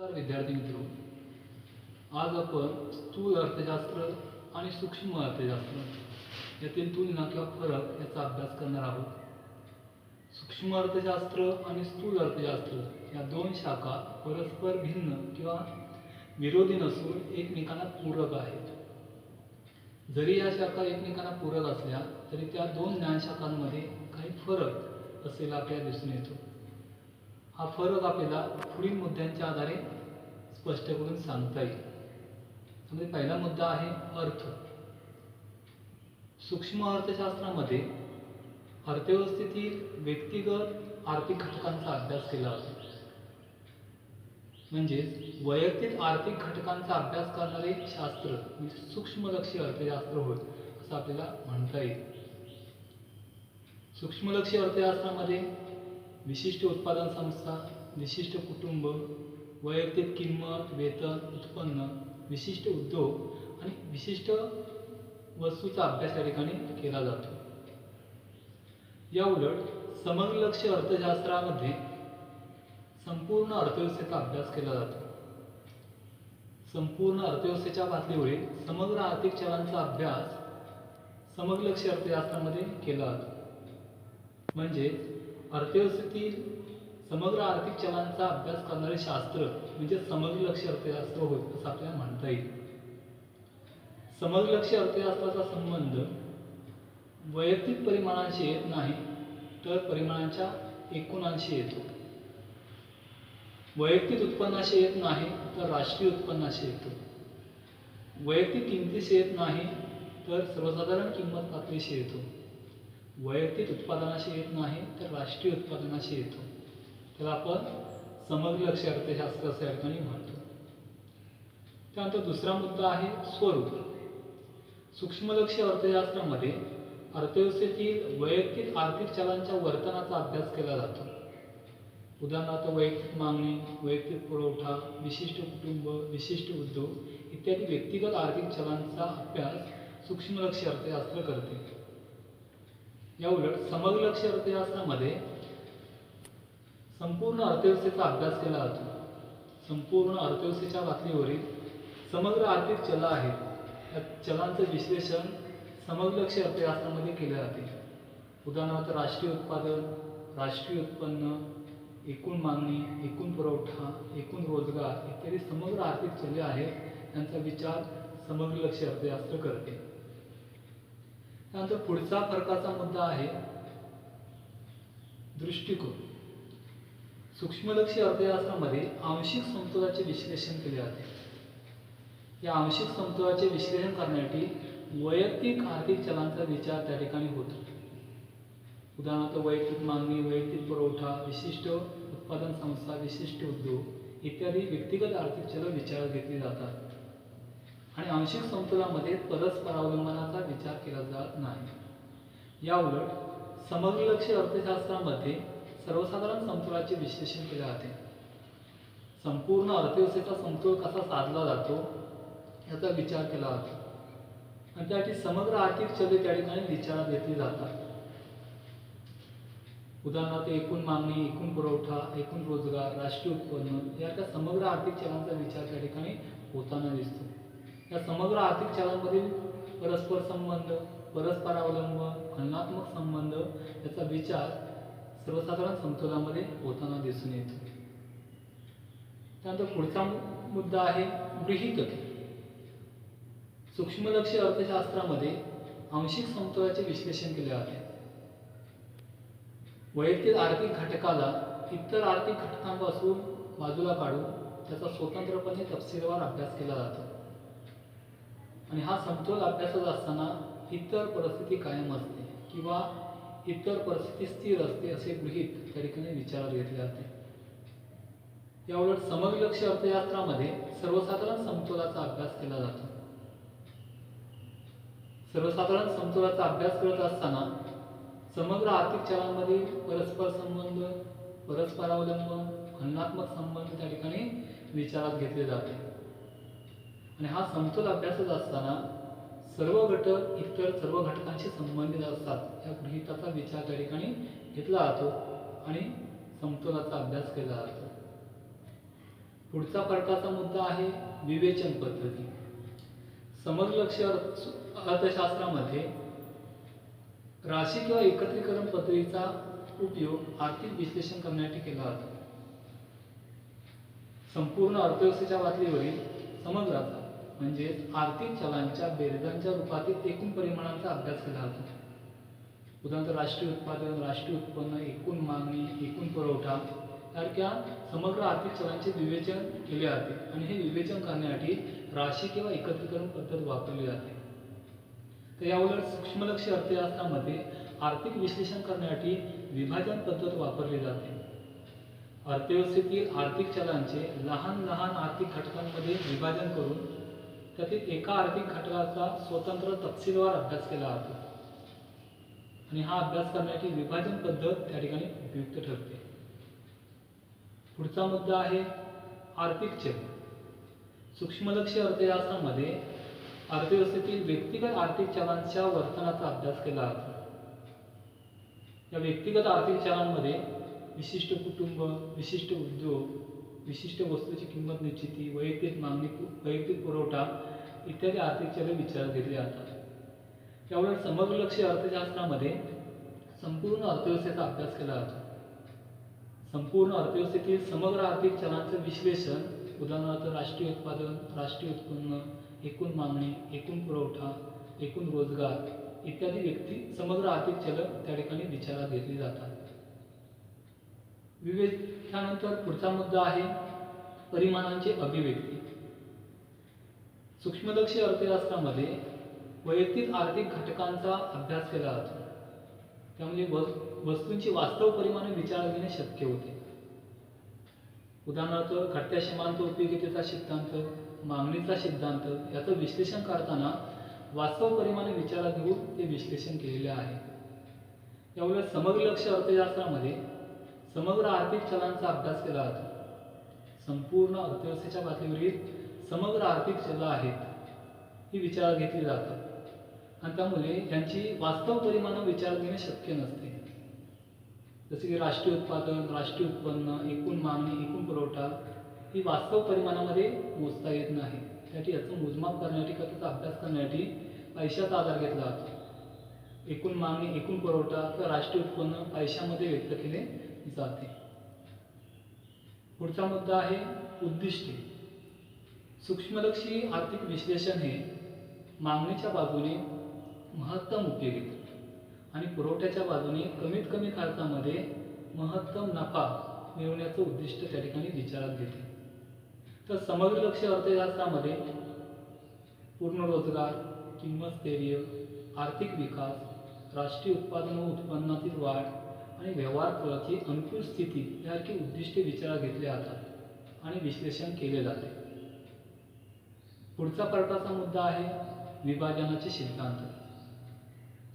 नमस्कार विद्यार्थी मित्रो, आज आपण स्थूल अर्थशास्त्र आणि सूक्ष्म अर्थशास्त्र यातील तुलना किंवा फरक याचा अभ्यास करणार आहोत। सूक्ष्म अर्थशास्त्र आणि स्थूल अर्थशास्त्र या दोन शाखा परस्पर भिन्न किंवा विरोधी नसून एकमेकांना पूरक आहेत। जरी या शाखा एकमेकांना पूरक असल्या तरी त्या दोन ज्ञानशाखांमध्ये काही फरक असलेला आपल्याला दिसून येतो। हा फरक आपल्याला पुढील मुद्द्यांच्या आधारे स्पष्ट करून सांगता येईल। त्यामध्ये पहिला मुद्दा आहे अर्थ। सूक्ष्म अर्थशास्त्रामध्ये अर्थव्यवस्थेतील व्यक्तिगत आर्थिक घटकांचा अभ्यास केला जातो। म्हणजेच वैयक्तिक आर्थिक घटकांचा अभ्यास करणारे शास्त्र म्हणजे सूक्ष्मलक्षी अर्थशास्त्र होय असं आपल्याला म्हणता येईल। सूक्ष्मलक्षी अर्थशास्त्रामध्ये विशिष्ट उत्पादन संस्था, विशिष्ट कुटुंब, वैयक्तिक किंमत, वेतन, उत्पन्न, विशिष्ट उद्योग आणि विशिष्ट वस्तूचा अभ्यास या ठिकाणी केला जातो। या उलट समग्रलक्षी अर्थशास्त्रामध्ये संपूर्ण अर्थव्यवस्थेचा अभ्यास केला जातो। संपूर्ण अर्थव्यवस्थेच्या पातळीवरील समग्र आर्थिक चलांचा अभ्यास समग्रलक्षी अर्थशास्त्रामध्ये केला जातो। म्हणजे अर्थव्यवस्थेतील समग्र आर्थिक चलांचा अभ्यास करणारे शास्त्र म्हणजे समग्रलक्षी अर्थशास्त्र होय असं आपल्याला म्हणता येईल। समग्रलक्षी अर्थशास्त्राचा संबंध वैयक्तिक परिमाणांशी येत नाही तर परिमाणांच्या एकूणांशी येतो। वैयक्तिक उत्पन्नाशी येत नाही तर राष्ट्रीय उत्पन्नाशी येतो। वैयक्तिक किमतीशी येत नाही तर सर्वसाधारण किंमत पातळीशी येतो। वैयक्तिक उत्पादनाशी येत नाही तर राष्ट्रीय उत्पादनाशी येतो। त्याला आपण समग्रलक्षी अर्थशास्त्र असे ठिकाणी म्हणतो। त्यानंतर दुसरा मुद्दा आहे स्वरूप। सूक्ष्मलक्षी अर्थशास्त्रामध्ये अर्थव्यवस्थेतील वैयक्तिक आर्थिक चलांच्या वर्तनाचा अभ्यास केला जातो। उदाहरणार्थ वैयक्तिक मागणी, वैयक्तिक पुरवठा, विशिष्ट कुटुंब, विशिष्ट उद्योग इत्यादी व्यक्तिगत आर्थिक चलांचा अभ्यास सूक्ष्मलक्षी अर्थशास्त्र करते। या उलट समग्रलक्षी अर्थशास्त्रामध्ये संपूर्ण अर्थव्यवस्थेचा अभ्यास केला जातो। संपूर्ण अर्थव्यवस्थेच्या पातळीवरील समग्र आर्थिक चल आहेत या चलांचं विश्लेषण समग्रलक्षी अर्थशास्त्रामध्ये केले जाते। उदाहरणार्थ राष्ट्रीय उत्पादन, राष्ट्रीय उत्पन्न, एकूण मागणी, एकूण पुरवठा, एकूण रोजगार इत्यादी समग्र आर्थिक चले आहेत यांचा विचार समग्रलक्षी अर्थशास्त्र करते। त्यानंतर पुढचा फरकाचा मुद्दा आहे दृष्टिकोन। सूक्ष्मलक्षी अर्थशास्त्रामध्ये आंशिक समतोलाचे विश्लेषण केले जाते। या आंशिक समतोलाचे विश्लेषण करण्यासाठी वैयक्तिक आर्थिक चलांचा विचार त्या ठिकाणी होतो। उदाहरणार्थ वैयक्तिक मागणी, वैयक्तिक पुरवठा, विशिष्ट उत्पादन संस्था, विशिष्ट उद्योग इत्यादी व्यक्तिगत आर्थिक चल विचारात घेतली जातात आणि आंशिक समतोलामध्ये परस्परावलंबनाचा विचार केला जात नाही। या उलट समग्रलक्षी अर्थशास्त्रामध्ये सर्वसाधारण समतोलाचे विश्लेषण केले जाते। संपूर्ण अर्थव्यवस्थेचा समतोल कसा साधला जातो याचा विचार केला जातो आणि त्यासाठी समग्र आर्थिक चले त्या ठिकाणी विचारात घेतली जातात। उदाहरणार्थ एकूण मागणी, एकूण पुरवठा, एकूण रोजगार, राष्ट्रीय उत्पन्न याच्या समग्र आर्थिक चलांचा विचार त्या ठिकाणी होताना दिसतो। या समग्र आर्थिक चलांमधील परस्पर संबंध, परस्परावलंबन, तुलनात्मक संबंध याचा विचार सर्वसाधारण समतोलामध्ये होताना दिसून येतो। त्यानंतर पुढचा मुद्दा आहे गृहीतके। सूक्ष्मलक्षी अर्थशास्त्रामध्ये आंशिक समतोलाचे विश्लेषण केले जाते। वैयक्तिक आर्थिक घटकाला इतर आर्थिक घटकांपासून बाजूला काढून त्याचा स्वतंत्रपणे तपशीलवार अभ्यास केला जातो आणि हा समतोल अभ्यासत असताना इतर परिस्थिती कायम असते किंवा इतर परिस्थिती स्थिर असते असे गृहीत त्या ठिकाणी विचारात घेतले जाते। या उलट समग्रलक्षी अर्थशास्त्रामध्ये सर्वसाधारण समतोलाचा अभ्यास केला जातो। सर्वसाधारण समतोलाचा अभ्यास करत असताना समग्र आर्थिक चलांमधील परस्पर संबंध, परस्परावलंबन, तुलनात्मक संबंध त्या ठिकाणी विचारात घेतले जाते आणि हा समतोल अभ्यासत असताना सर्व घटक इतर सर्व घटकांशी संबंधित असतात या गृहीताचा विचार त्या ठिकाणी घेतला जातो आणि समतोलाचा अभ्यास केला जातो। पुढचा फरकाचा मुद्दा आहे विवेचन पद्धती. समग्र लक्ष्य अर्थशास्त्रामध्ये राशी किंवा एकत्रीकरण पद्धतीचा उपयोग आर्थिक विश्लेषण करण्यासाठी केला जातो. संपूर्ण अर्थव्यवस्थेच्या पातळीवरील समग्रता म्हणजे आर्थिक चलांच्या बेरजांच्या रूपातील एकूण परिमाणांचा अभ्यास केला जातो. उदाहरणार्थ राष्ट्रीय उत्पादन, राष्ट्रीय उत्पन्न, एकूण मागणी, एकूण पुरवठा सारख्या समग्र आर्थिक चलांचे विवेचन केले जाते आणि हे विवेचन करण्यासाठी राशी किंवा एकत्रीकरण पद्धत वापरली जाते. तर याउलट सूक्ष्म लक्ष्य अर्थशास्त्रामध्ये आर्थिक विश्लेषण करण्यासाठी विभाजन पद्धत वापरली जाते. अर्थव्यवस्थेतील आर्थिक चलांचे लहान लहान आर्थिक घटकांमध्ये विभाजन करून त्यातील एका आर्थिक घटकाचा स्वतंत्र तपशीलवार अभ्यास केला जातो आणि हा अभ्यास करण्याची विभाजन पद्धत त्या ठिकाणी उपयुक्त ठरते. पुढचा मुद्दा आहे आर्थिक चल. सूक्ष्म लक्ष्य अर्थशास्त्रामध्ये अर्थव्यवस्थेतील व्यक्तिगत आर्थिक चलांच्या वर्तनाचा अभ्यास केला जातो. या व्यक्तिगत आर्थिक चलांमध्ये विशिष्ट कुटुंब, विशिष्ट उद्योग, विशिष्ट वस्तूची किंमत निश्चिती, वैयक्तिक मागणी, वैयक्तिक पुरवठा इत्यादी आर्थिक चले विचारात घेतली जातात. त्यामुळे समग्र लक्ष्य अर्थशास्त्रामध्ये संपूर्ण अर्थव्यवस्थेचा अभ्यास केला जातो. संपूर्ण अर्थव्यवस्थेतील समग्र आर्थिक चलांचं विश्लेषण, उदाहरणार्थ राष्ट्रीय उत्पादन, राष्ट्रीय उत्पन्न, एकूण मागणी, एकूण पुरवठा, एकूण रोजगार इत्यादी समग्र आर्थिक चल त्या ठिकाणी विचारात घेतली जातात. त्यानंतर पुढचा मुद्दा आहे परिमाणांची अभिव्यक्ती. सूक्ष्म लक्ष्य अर्थशास्त्रामध्ये वैयक्तिक आर्थिक घटकांचा अभ्यास केला जातो. त्यामुळे वस्तूंची वास्तव परिमाणे विचारात घेणे शक्य होते. उदाहरणार्थ घटत्या सीमांत उपयोगितेचा सिद्धांत, मागणीचा सिद्धांत याचं विश्लेषण करताना वास्तव परिमाणे विचारात घेऊन ते विश्लेषण केलेले आहे. यामुळे समग्र लक्ष्य अर्थशास्त्रामध्ये समग्र आर्थिक चलांचा अभ्यास केला जातो. संपूर्ण अर्थव्यवस्थेच्या पातळीवरील समग्र आर्थिक चलं आहेत ही विचारात घेतली जातात आणि त्यामुळे यांची वास्तव परिमाण विचारात घेणे शक्य नसते. जसे की राष्ट्रीय उत्पादन, राष्ट्रीय उत्पन्न, एकूण मागणी, एकूण पुरवठा ही वास्तव परिमाणामध्ये मोजता येत नाही. त्यासाठी याचं मोजमाप करण्यासाठी त्याचा अभ्यास करण्यासाठी पैशाचा आधार घेतला जातो. एकूण मागणी, एकूण पुरवठा किंवा राष्ट्रीय उत्पन्न पैशामध्ये व्यक्त केले जाते. पुढचा मुद्दा आहे उद्दिष्टे. सूक्ष्मलक्षी आर्थिक विश्लेषण हे मागणीच्या बाजूने महत्तम उपयोगिता आणि पुरवठ्याच्या बाजूने कमीत कमी खर्चामध्ये महत्तम नफा मिळवण्याचं उद्दिष्ट त्या ठिकाणी विचारात घेते. तर समग्र लक्ष्य अर्थशास्त्रामध्ये पूर्ण रोजगार, किंमत स्थैर्य, आर्थिक विकास, राष्ट्रीय उत्पादन व उत्पन्नातील वाढ आणि व्यवहार फळाची अनुकूल स्थिती यासारखी उद्दिष्टे विचारात घेतली जातात आणि विश्लेषण केले जाते. पुढचा फरकाचा मुद्दा आहे विभाजनाचे सिद्धांत.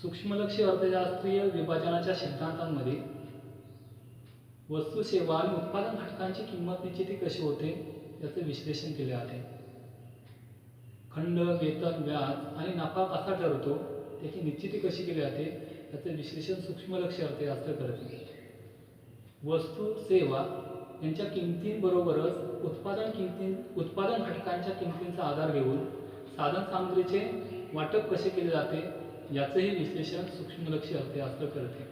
सूक्ष्मलक्ष्य अर्थशास्त्रीय विभाजनाच्या सिद्धांतांमध्ये वस्तू, सेवा आणि उत्पादन घटकांची किंमत निश्चिती कशी होते याचे विश्लेषण केले जाते. खंड, वेतन, व्याज आणि नफा कसा ठरतो त्याची निश्चिती कशी केली जाते याचे विश्लेषण सूक्ष्मलक्ष्य अर्थशास्त्र करते. वस्तू, सेवा यांच्या किमतींबरोबरच उत्पादन घटकांच्या किमतींचा आधार घेऊन साधन सामग्रीचे वाटप कसे केले जाते याचेही विश्लेषण सूक्ष्मलक्ष्य अर्थशास्त्र करते.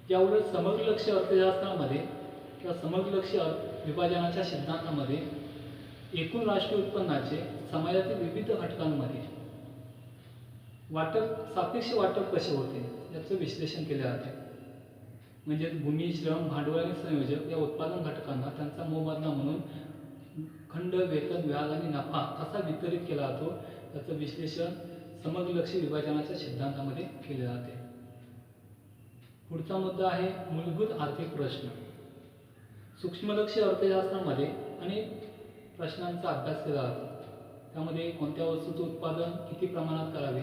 याउलट समग्र लक्ष्य अर्थशास्त्रामध्ये किंवा समग्र लक्ष्य विभाजनाच्या सिद्धांतामध्ये एकूण राष्ट्रीय उत्पन्नाचे समाजातील विविध घटकांमध्ये सापेक्ष वाटप कसे होते याचं विश्लेषण केले जाते. म्हणजे भूमी, श्रम, भांडवल आणि संयोजक या उत्पादन घटकांना त्यांचा मोबदला म्हणून खंड, वेतन, व्याज आणि नफा कसा वितरित केला जातो याचं विश्लेषण समग्र लक्ष्य विभाजनाच्या सिद्धांतामध्ये केले जाते. पुढचा मुद्दा आहे मूलभूत आर्थिक प्रश्न. सूक्ष्मलक्ष्य अर्थशास्त्रामध्ये अनेक प्रश्नांचा अभ्यास केला जातो. त्यामध्ये कोणत्या वस्तूचं उत्पादन किती प्रमाणात करावे,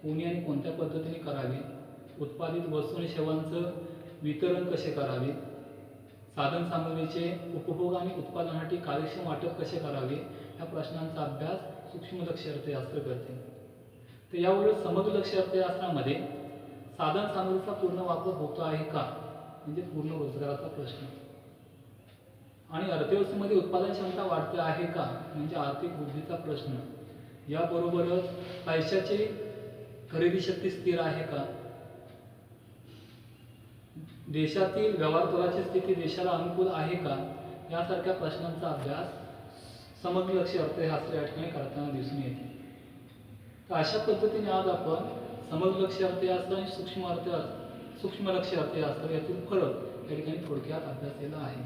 कोणी आणि कोणत्या पद्धतीने करावे, उत्पादित वस्तू आणि सेवांचं वितरण कसे करावे, साधन सामग्रीचे उपभोग आणि उत्पादनासाठी कार्यक्षम वाटप कसे करावे या प्रश्नांचा अभ्यास सूक्ष्मलक्ष्य अर्थशास्त्र करते. तर याउलट समग्र लक्ष्य अर्थशास्त्रामध्ये साधन सामग्रीचा पूर्ण वापर होतो आहे का म्हणजे पूर्ण रोजगाराचा प्रश्न. आणि अर्थव्यवस्थेमध्ये उत्पादन क्षमता वाढते आहे का, म्हणजे आर्थिक वृद्धीचा प्रश्न. याबरोबरच पैशाची खरेदी शक्ती स्थिर आहे का, देशातील व्यवहार दराची स्थिती देशाला अनुकूल आहे का, यासारख्या प्रश्नांचा अभ्यास समग्रलक्षी अर्थशास्त्र या ठिकाणी करताना दिसून येते. तर अशा पद्धतीने आज आपण समग्रलक्षी अर्थशास्त्र आणि सूक्ष्मलक्षी अर्थशास्त्र यातील फरक या ठिकाणी थोडक्यात अभ्यास केला आहे.